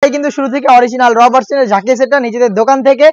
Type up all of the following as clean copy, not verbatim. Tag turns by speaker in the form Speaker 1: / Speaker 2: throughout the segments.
Speaker 1: আমরাই কিন্তু শুরু থেকে অরিজিনাল র ভার্সনের ঝাঁকিয়া সেটটা নিজেদের দোকান থেকে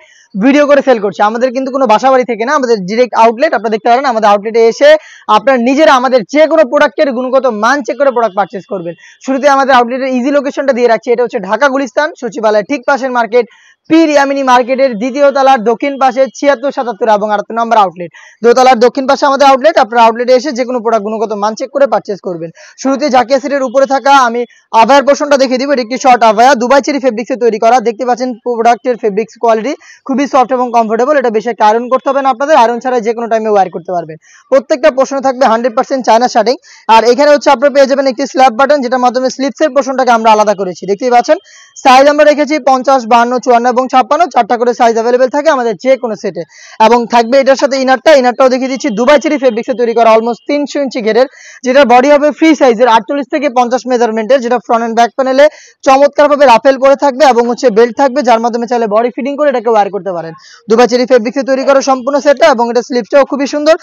Speaker 1: ভিডিও করে সেল করছি। আমাদের কিন্তু কোনো বাসাবাড়ি থেকে না, আমাদের ডিরেক্ট আউটলেট। আপনারা দেখতে পারেন আমাদের আউটলেটে এসে আপনারা নিজেরা আমাদের যে কোনো প্রোডাক্টের গুণগত মান চেক করে প্রোডাক্ট পারচেজ করবেন। শুরুতে আমাদের আউটলেটের ইজি লোকেশনটা দিয়ে রাখছি। এটা হচ্ছে ঢাকা গুলিস্তান সচিবালয়ের ঠিক পাশের মার্কেট, পীর ইয়ামিনী মার্কেটের দ্বিতীয় তলার দক্ষিণ পাশে ৭৬, ৭৭ এবং ৭৮ নম্বর আউটলেট। দোতলার দক্ষিণ পাশে আমাদের আউটলেট। আপনারা আউটলেটে এসে যে কোনো প্রোডাক্ট গুণগত মান চেক করে পারচেজ করবেন। শুরুতে ঝাঁকিয়া সেটের উপরে থাকা আমি আভায়ার পোর্শনটা দেখিয়ে দিব। এটি একটি শর্ট আভায়া, দুবাই চেরি ফেব্রিক্সে তৈরি করা। দেখতে পাচ্ছেন প্রোডাক্টের ফেব্রিক্স কোয়ালিটি খুবই সফট এবং কমফোর্টেবল। এটা বেশি একটা আয়রন করতে হবে না আপনাদের, আয়রন ছাড়া যে কোনো টাইমে ওয়্যার করতে পারবেন। প্রত্যেকটা পোর্শনে থাকবে 100% চায়না শার্টিং। আর এখানে হচ্ছে আপনারা পেয়ে যাবেন একটি স্ল্যাব বাটন, যেটার মাধ্যমে স্লিপসের পোর্শনটাকে আমরা আলাদা করেছি। দেখতেই পাচ্ছেন সাইজ আমরা রেখেছি 50, 52, 54 এবং 56, 4টা করে সাইজ অ্যাভেলেবেল থাকে আমাদের যে কোনো সেটে। এবং থাকবে এটার সাথে ইনারটাও দেখিয়ে দিচ্ছি। দুবাই চেরি ফেব্রিক্সে তৈরি করা অলমোস্ট 300 ইঞ্চি ঘেরের, যেটার বডি হবে ফ্রি সাইজের 48 থেকে 50 মেজারমেন্টের, যেটা ফ্রন্ট এন্ড ব্যাক প্যানেলে চমৎকারভাবে রাফেল করে থাকবে এবং হচ্ছে বেল্ট থাকবে, যার মাধ্যমে চাইলে বডি ফিটিং করে এটাকে ওয়্যার করতে পারেন। দুবাই চেরি ফেব্রিক্সে তৈরি করা সম্পূর্ণ সেটটা, এবং এটা স্লিপসটাও খুবই সুন্দর।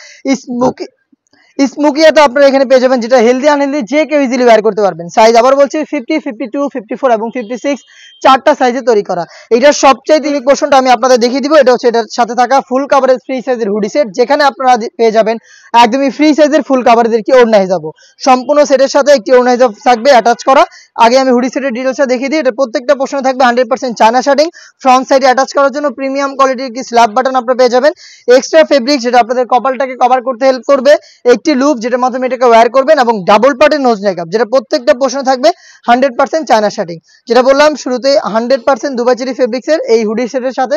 Speaker 1: স্মোকিয়াতে আপনারা এখানে পেয়ে যাবেন, যেটা হেলদি আনহেলদি যে কেউ ইজিলি ওয়্যার করতে পারবেন। সাইজ আবার বলছি 50, 52, 54 এবং 56, 4টা সাইজে তৈরি করা। এটার সবচেয়ে ইউনিক পোর্শনটা আমি আপনাদের দেখিয়ে দিব। এটা হচ্ছে এটার সাথে থাকা ফুল কাভারেজ ফ্রি সাইজের হুডি সেট, যেখানে আপনারা পেয়ে যাবেন একদমই ফ্রি সাইজের ফুল কাভারেজের কি ওড়না হিজাব। সম্পূর্ণ সেটের সাথে একটি ওড়না হিজাব থাকবে অ্যাটাচ করা। আগে আমি হুডি সেটের ডিটেইলসটা দেখিয়ে দিই। এটা প্রত্যেকটা পোর্শনে থাকবে 100% চায়না শার্টিং। ফ্রন্ট সাইডে অ্যাটাচ করার জন্য প্রিমিয়াম কোয়ালিটির একটি স্ল্যাব বাটন আপনারা পেয়ে যাবেন। এক্সট্রা ফেব্রিক, যেটা আপনাদের কপালটাকে কভার করতে হেল্প করবে। একটি লুপ, যেটার মাধ্যমে এটাকে ওয়্যার করবেন, এবং ডাবল পার্টের নোজ মেকআপ, যেটা প্রত্যেকটা পোর্শনে থাকবে 100% চায়না শার্টিং। যেটা বললাম শুরুতে 100% দুবাই চেরি ফেব্রিক্সের এই হুডি সেটের সাথে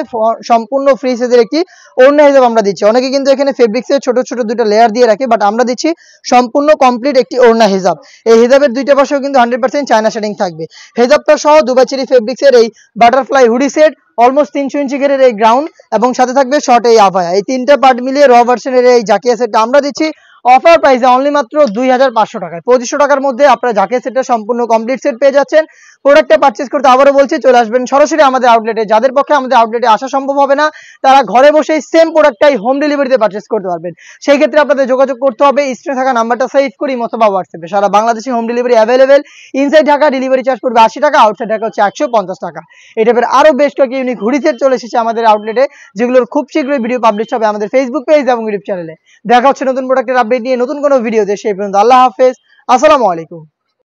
Speaker 1: সম্পূর্ণ ফ্রি সাইজের একটি ওড়না হিসাব আমরা দিচ্ছি। অনেকে কিন্তু এখানে ফেব্রিক্সের ছোট ছোট দুটো লেয়ার দিয়ে রাখে, বাট আমরা দিচ্ছি সম্পূর্ণ কমপ্লিট একটি ওড়না হিজাব। এই হিজাবের দুইটা পাশেও কিন্তু 100% চায়না শার্টিং থাকবে। হিজাবটা সহ দুবাই চেরি ফেব্রিক্সের এই বাটারফ্লাই হুডি সেট অলমোস্ট 300 ইঞ্চি ঘেরের এই গ্রাউন্ড, এবং সাথে থাকবে শর্ট এই আভায়া, এই তিনটা পার্ট মিলিয়ে র ভার্সনের এই ঝাঁকিয়া সেটটা আমরা দিচ্ছি অফার প্রাইসে অনলি মাত্র 2500 টাকায়। 2500 টাকার মধ্যে আপনারা ঝাঁকিয়া সেটটা সম্পূর্ণ কমপ্লিট সেট পেয়ে যাচ্ছেন। প্রোডাক্টটা পারচেজ করতে আবারও বলছি চলে আসবেন সরাসরি আমাদের আউটলেটে। যাদের পক্ষে আমাদের আউটলেটে আসা সম্ভব হবে না, তারা ঘরে বসেই সেম প্রোডাক্টটাই হোম ডেলিভারিতে পারচেজ করতে পারবেন। সেই ক্ষেত্রে আপনাদের যোগাযোগ করতে হবে স্ক্রিনে থাকা নাম্বারটা সেভ করি অথবা হোয়াটসঅ্যাপে। সারা বাংলাদেশে home delivery available. Inside Dhaka delivery charge পড়বে 80 টাকা, আউটসাইড ঢাকা হচ্ছে 150 টাকা। এই টাইপের আরও বেশ কয়েকটি ইউনিক হুডি সেট চলে এসেছে আমাদের আউটলেটে, যেগুলোর খুব শীঘ্রই ভিডিও পাবলিশ হবে আমাদের ফেসবুক পেজ এবং ইউটিউব চ্যানেলে। দেখা হচ্ছে নতুন প্রোডাক্টের আপডেট নিয়ে নতুন কোনো ভিডিওতে। সেই পর্যন্ত আল্লাহ হাফেজ, আসসালামু আলাইকুম।